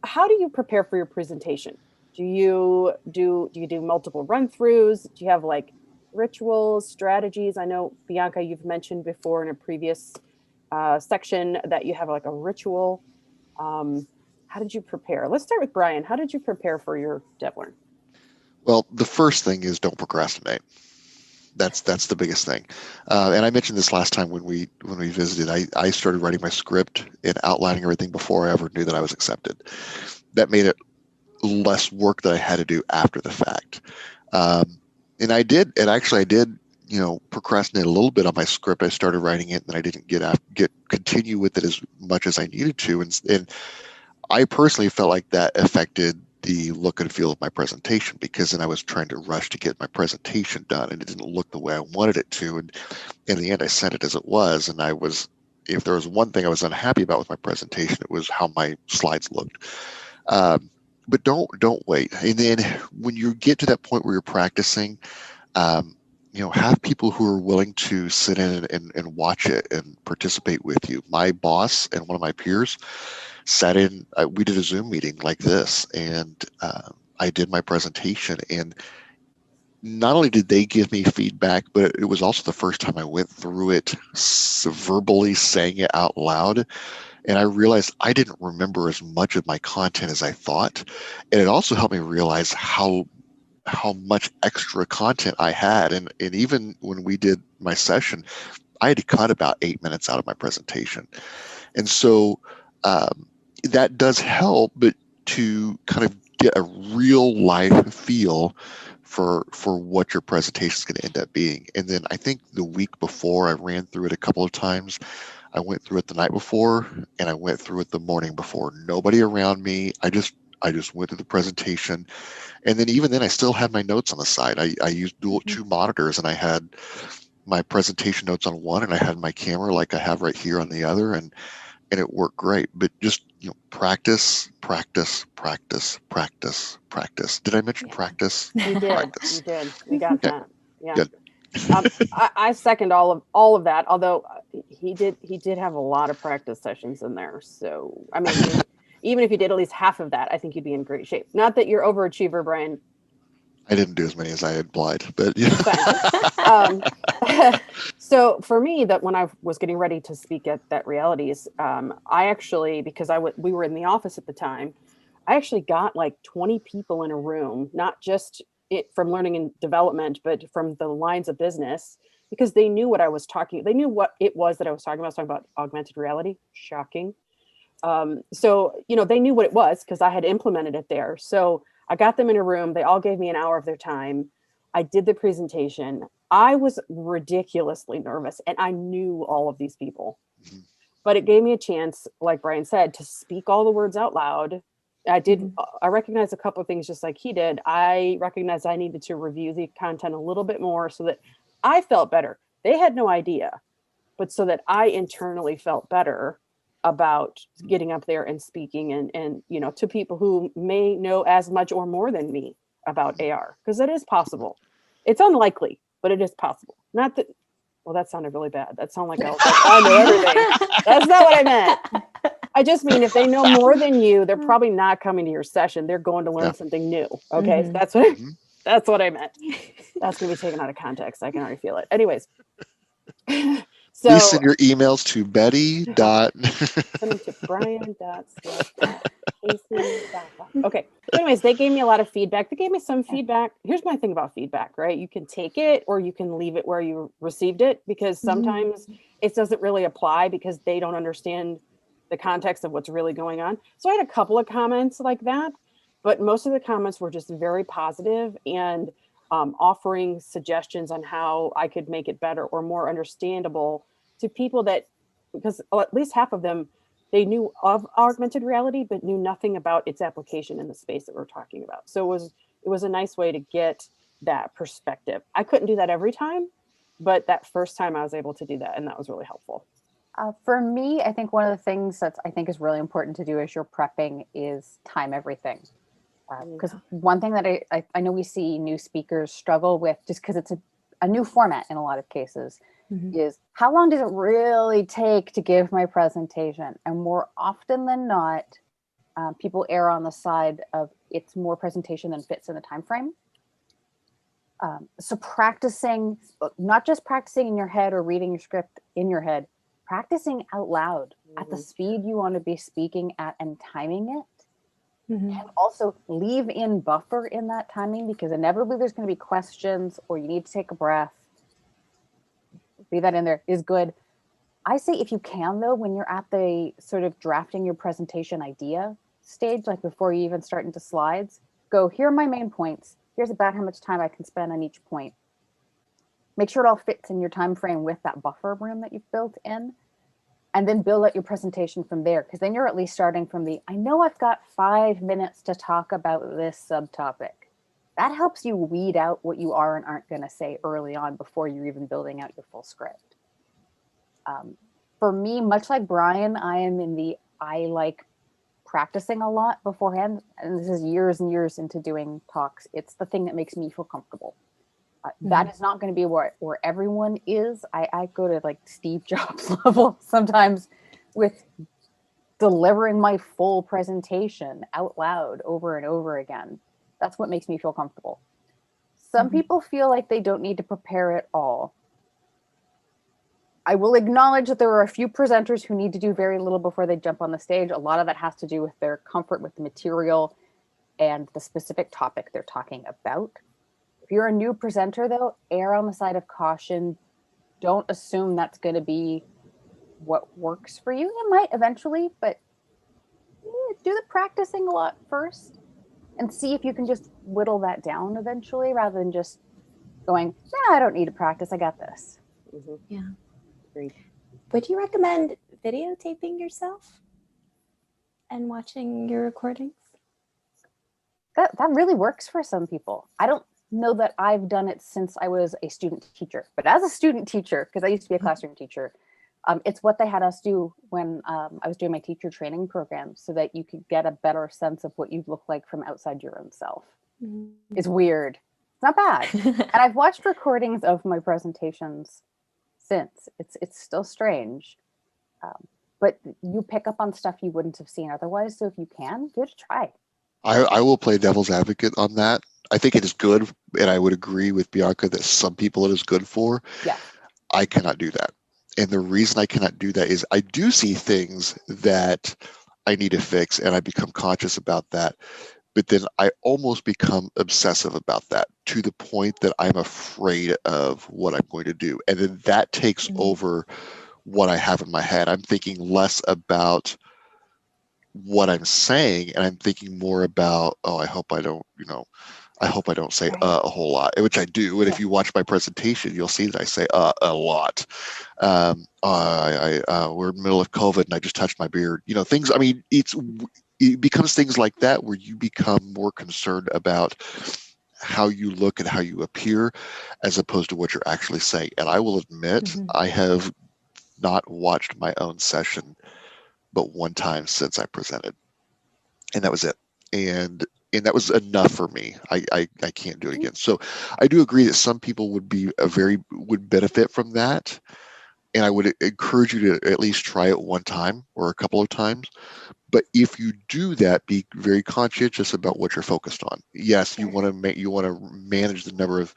how do you prepare for your presentation? Do you do multiple run throughs? Do you have like rituals, strategies? I know, Bianca, you've mentioned before in a previous section that you have like a ritual. Um, how did you prepare? Let's start with Brian. How did you prepare for your DevLearn? Well, the first thing is don't procrastinate. That's the biggest thing. And I mentioned this last time when we visited. I started writing my script and outlining everything before I ever knew that I was accepted. That made it less work that I had to do after the fact. And I did, procrastinate a little bit on my script. I started writing it, and I didn't get continue with it as much as I needed to, and I personally felt like that affected the look and feel of my presentation because then I was trying to rush to get my presentation done, and it didn't look the way I wanted it to. And in the end, I sent it as it was, and if there was one thing I was unhappy about with my presentation, it was how my slides looked. Um, but don't wait. And then when you get to that point where you're practicing, um, have people who are willing to sit in and watch it and participate with you. My boss and one of my peers sat in. We did a Zoom meeting like this, and I did my presentation. And not only did they give me feedback, but it was also the first time I went through it verbally saying it out loud. And I realized I didn't remember as much of my content as I thought. And it also helped me realize how much extra content I had. And even when we did my session, I had to cut about 8 minutes out of my presentation. And so that does help, but to kind of get a real life feel for what your presentation is going to end up being. And then I think the week before I ran through it a couple of times. I went through it the night before and I went through it the morning before. Nobody around me. I just went through the presentation. And then even then I still had my notes on the side. I used two monitors, and I had my presentation notes on one and I had my camera like I have right here on the other, and it worked great. But just practice, practice, practice, practice, practice. Did I mention practice? You did. You Practice. did. We got Okay, that. Yeah. good. I second all of that. Although he did have a lot of practice sessions in there. So I mean, even if you did at least half of that, I think you'd be in great shape. Not that you're overachiever, Brian. I didn't do as many as I had implied, but It's fine. Um, so for me, that when I was getting ready to speak at that realities, I actually, because we were in the office at the time, I actually got like 20 people in a room, not just it from learning and development, but from the lines of business, because they knew what I was talking. They knew what it was that I was talking about. I was talking about augmented reality. Shocking. So they knew what it was because I had implemented it there. So I got them in a room. They all gave me an hour of their time. I did the presentation. I was ridiculously nervous, and I knew all of these people, but it gave me a chance, like Brian said, to speak all the words out loud. I recognized a couple of things just like he did. I recognized I needed to review the content a little bit more so that I felt better. They had no idea, but so that I internally felt better about getting up there and speaking and to people who may know as much or more than me about AR, because it is possible. It's unlikely, but it is possible. Not that, well, that sounded really bad. That sounded like I was like, I know everything. That's not what I meant. I just mean if they know more than you, they're probably not coming to your session. They're going to Yeah. learn something new. Okay, that's what Mhm. that's what I meant. That's going to be taken out of context. I can already feel it. Anyways, Please so send your emails to Betty. Dot. send them to brian.smith@casey.com. Okay. So anyways, they gave me a lot of feedback. They gave me some feedback. Here's my thing about feedback, right? You can take it or you can leave it where you received it, because sometimes it doesn't really apply because they don't understand the context of what's really going on. So I had a couple of comments like that, but most of the comments were just very positive and offering suggestions on how I could make it better or more understandable to people that, because at least half of them, they knew of augmented reality but knew nothing about its application in the space that we're talking about. So it was a nice way to get that perspective. I couldn't do that every time, but that first time I was able to do that, and that was really helpful. For me, I think one of the things that I think is really important to do as you're prepping is time everything. Because one thing that I know we see new speakers struggle with, just because it's a new format in a lot of cases, is how long does it really take to give my presentation? And more often than not, People err on the side of it's more presentation than fits in the time frame. So practicing, not just practicing in your head or reading your script in your head, practicing out loud at the speed you want to be speaking at and timing it. And also leave in buffer in that timing, because inevitably there's going to be questions or you need to take a breath. Leave that in there is good. I say if you can, though, when you're at the sort of drafting your presentation idea stage, like before you even start into slides, go, here are my main points. Here's about how much time I can spend on each point. Make sure it all fits in your time frame with that buffer room that you've built in, and then build out your presentation from there, because then you're at least starting from the, I know I've got 5 minutes to talk about this subtopic. That helps you weed out what you are and aren't going to say early on before you're even building out your full script. For me, much like Brian, I am in the, I like practicing a lot beforehand. And this is years and years into doing talks. It's the thing that makes me feel comfortable. That is not going to be where everyone is. I go to like Steve Jobs level sometimes with delivering my full presentation out loud over and over again. That's what makes me feel comfortable. Some people feel like they don't need to prepare at all. I will acknowledge that there are a few presenters who need to do very little before they jump on the stage. A lot of that has to do with their comfort with the material and the specific topic they're talking about. If you're a new presenter, though, err on the side of caution. Don't assume that's going to be what works for you. It might eventually, but do the practicing a lot first and see if you can just whittle that down eventually, rather than just going, nah, I don't need to practice. I got this. Yeah. Great. Would you recommend videotaping yourself and watching your recordings? That really works for some people. I don't know that I've done it since I was a student teacher, but as a student teacher, because I used to be a classroom teacher, it's what they had us do when I was doing my teacher training program, so that you could get a better sense of what you look like from outside your own self. It's weird. It's not bad. And I've watched recordings of my presentations since. It's still strange. But you pick up on stuff you wouldn't have seen otherwise. So if you can, give it a try. I will play devil's advocate on that. I think it is good, and I would agree with Bianca that some people it is good for. Yeah. I cannot do that. And the reason I cannot do that is I do see things that I need to fix, and I become conscious about that. But then I almost become obsessive about that, to the point that I'm afraid of what I'm going to do. And then that takes over what I have in my head. I'm thinking less about what I'm saying, and I'm thinking more about, oh, I hope I don't say a whole lot, which I do. And if you watch my presentation, you'll see that I say a lot. We're in the middle of COVID and I just touched my beard. Things, I mean, it becomes things like that where you become more concerned about how you look and how you appear as opposed to what you're actually saying. And I will admit, I have not watched my own session but one time since I presented, and that was it. And that was enough for me. I can't do it again. So I do agree that some people would benefit from that. And I would encourage you to at least try it one time or a couple of times. But if you do that, be very conscientious about what you're focused on. Yes, you want to manage the number of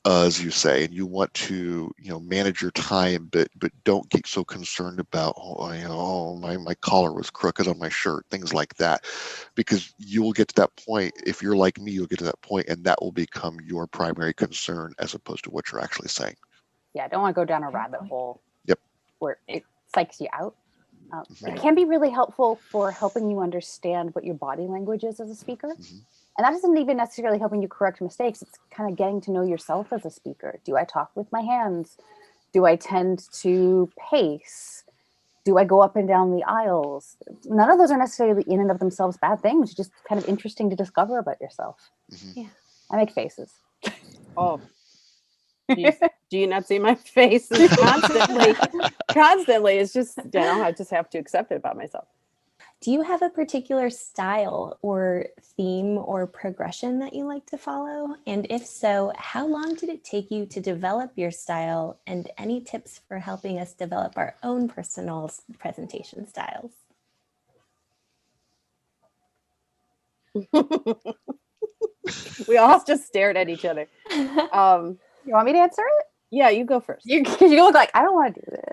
as you say, and you want to manage your time, but don't get so concerned about my collar was crooked on my shirt, things like that, because you will get to that point. If you're like me, you'll get to that point, and that will become your primary concern as opposed to what you're actually saying. Yeah, I don't want to go down a rabbit hole. Yep. Where it psychs you out. It can be really helpful for helping you understand what your body language is as a speaker. And that isn't even necessarily helping you correct mistakes. It's kind of getting to know yourself as a speaker. Do I talk with my hands? Do I tend to pace? Do I go up and down the aisles? None of those are necessarily in and of themselves bad things. It's just kind of interesting to discover about yourself. Yeah. I make faces. Oh, do you not see my faces constantly? Constantly. It's just, I just have to accept it about myself. Do you have a particular style or theme or progression that you like to follow? And if so, how long did it take you to develop your style, and any tips for helping us develop our own personal presentation styles? We all just stared at each other. You want me to answer it? Yeah, you go first. Because you look like I don't want to do this.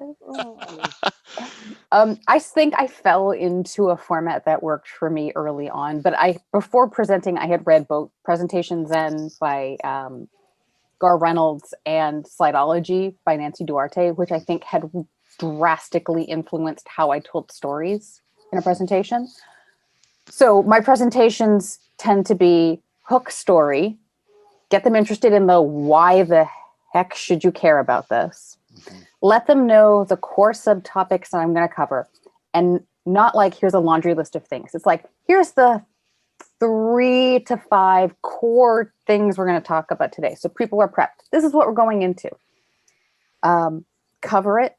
I think I fell into a format that worked for me early on, but before presenting, I had read both Presentation Zen by Gar Reynolds and Slideology by Nancy Duarte, which I think had drastically influenced how I told stories in a presentation. So my presentations tend to be hook story, get them interested in the why the heck should you care about this. Let them know the core subtopics that I'm going to cover, and not like here's a laundry list of things. It's like here's the 3 to 5 core things we're going to talk about today. So people are prepped. This is what we're going into. Cover it,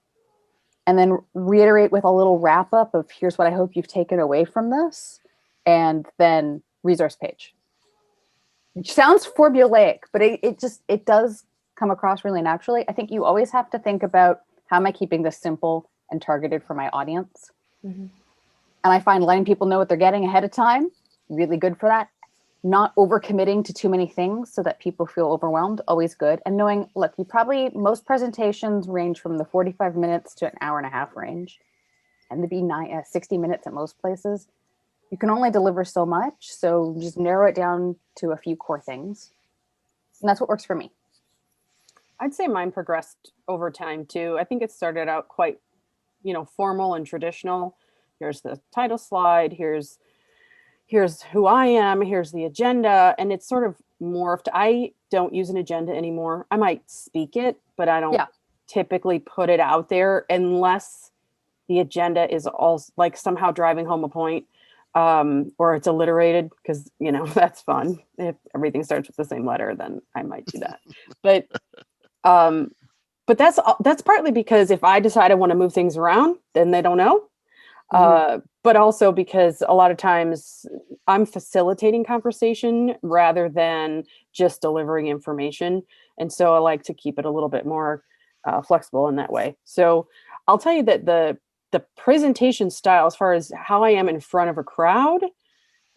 and then reiterate with a little wrap up of here's what I hope you've taken away from this, and then resource page. It sounds formulaic, but it does come across really naturally. I think you always have to think about how am I keeping this simple and targeted for my audience. And I find letting people know what they're getting ahead of time really good for that. Not overcommitting to too many things so that people feel overwhelmed, always good. And knowing, look, most presentations range from the 45 minutes to an hour and a half range, and to be 60 minutes at most places. You can only deliver so much, so just narrow it down to a few core things. And that's what works for me. I'd say mine progressed over time too. I think it started out quite, formal and traditional. Here's the title slide. Here's who I am. Here's the agenda. And it's sort of morphed. I don't use an agenda anymore. I might speak it, but I don't typically put it out there unless the agenda is all like somehow driving home a point. Or it's alliterated because, that's fun. If everything starts with the same letter, then I might do that. But that's partly because if I decide I want to move things around, then they don't know. But also because a lot of times I'm facilitating conversation rather than just delivering information. And so I like to keep it a little bit more flexible in that way. So I'll tell you that the presentation style, as far as how I am in front of a crowd,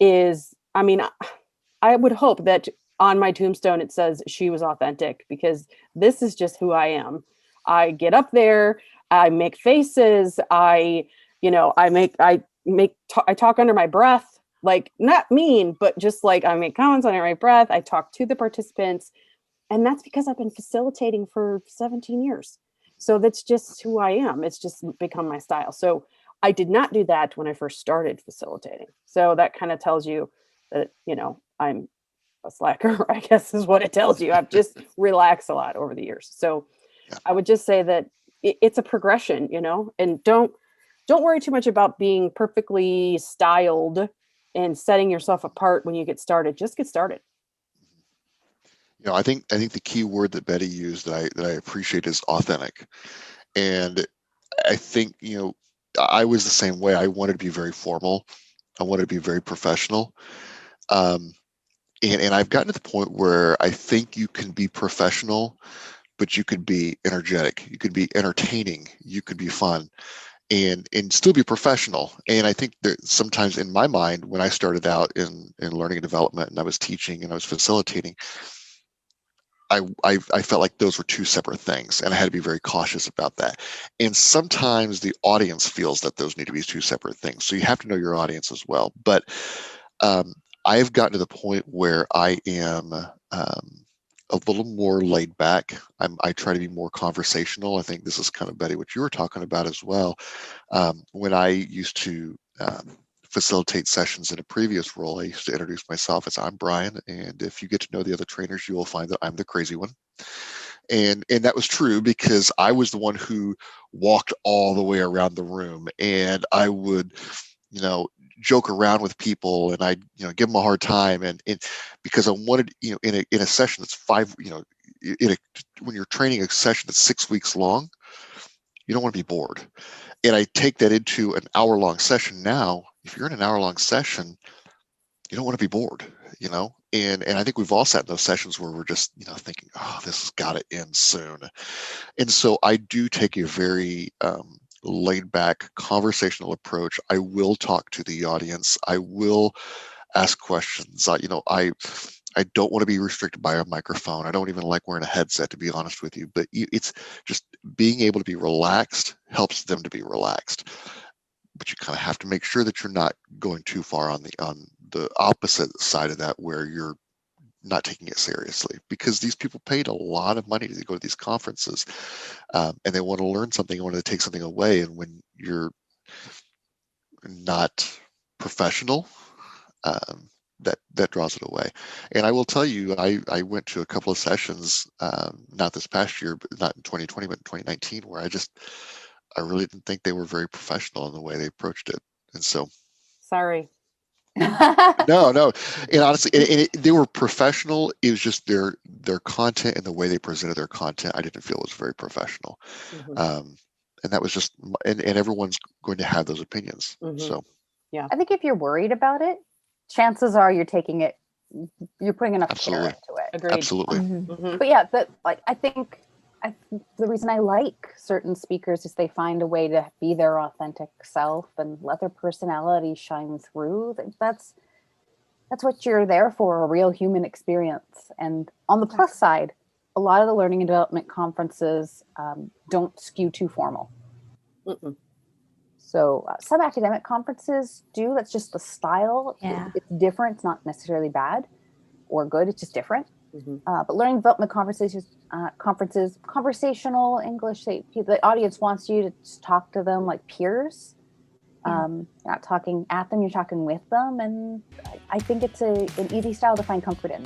is, I would hope that on my tombstone it says she was authentic, because this is just who I am. I get up there, I make faces, I talk under my breath, like not mean, but just like I make comments under my breath. I talk to the participants, and that's because I've been facilitating for 17 years. So that's just who I am. It's just become my style. So I did not do that when I first started facilitating. So that kind of tells you that, I'm a slacker, I guess is what it tells you. I've just relaxed a lot over the years. So I would just say that it's a progression, and don't worry too much about being perfectly styled and setting yourself apart when you get started. Just get started. I think the key word that Betty used that I appreciate is authentic. And I think, I was the same way. I wanted to be very formal. I wanted to be very professional. And I've gotten to the point where I think you can be professional, but you could be energetic. You could be entertaining. You could be fun and still be professional. And I think that sometimes in my mind, when I started out in learning and development and I was teaching and I was facilitating, I felt like those were two separate things, and I had to be very cautious about that. And sometimes the audience feels that those need to be two separate things. So you have to know your audience as well. But I've gotten to the point where I am a little more laid back. I try to be more conversational. I think this is kind of, Betty, what you were talking about as well. When I used to facilitate sessions in a previous role, I used to introduce myself as I'm Brian, and if you get to know the other trainers, you will find that I'm the crazy one. And that was true because I was the one who walked all the way around the room, and I would, joke around with people, and I, give them a hard time, and because I wanted, in a session that's when you're training a session that's 6 weeks long, you don't want to be bored. And I take that into an hour-long session now. If you're in an hour-long session, you don't want to be bored, and I think we've all sat in those sessions where we're just, thinking, oh, this has got to end soon. And so I do take a very laid back conversational approach. I will talk to the audience. I will ask questions. I don't want to be restricted by a microphone. I don't even like wearing a headset, to be honest with you. But it's just being able to be relaxed helps them to be relaxed. But you kind of have to make sure that you're not going too far on the opposite side of that, where you're not taking it seriously, because these people paid a lot of money to go to these conferences, and they want to learn something, want to take something away. And when you're not professional, that draws it away. And I will tell you, I went to a couple of sessions, not this past year, but not in 2020, but in 2019, where I really didn't think they were very professional in the way they approached it. And so, Sorry. no, and honestly, they were professional. It was just their content and the way they presented their content, I didn't feel was very professional. And that was just, and everyone's going to have those opinions. So, yeah, I think if you're worried about it, chances are you're putting enough care Absolutely. into it. agreed. absolutely. But yeah, I think the reason I like certain speakers is they find a way to be their authentic self and let their personality shine through. That's what you're there for, a real human experience. And on the plus side, a lot of the learning and development conferences don't skew too formal. So some academic conferences do. That's just the style. Yeah. It's different. It's not necessarily bad or good. It's just different. But learning development conferences, conversational English, the audience wants you to just talk to them like peers. You're not talking at them, you're talking with them. And I think it's an easy style to find comfort in.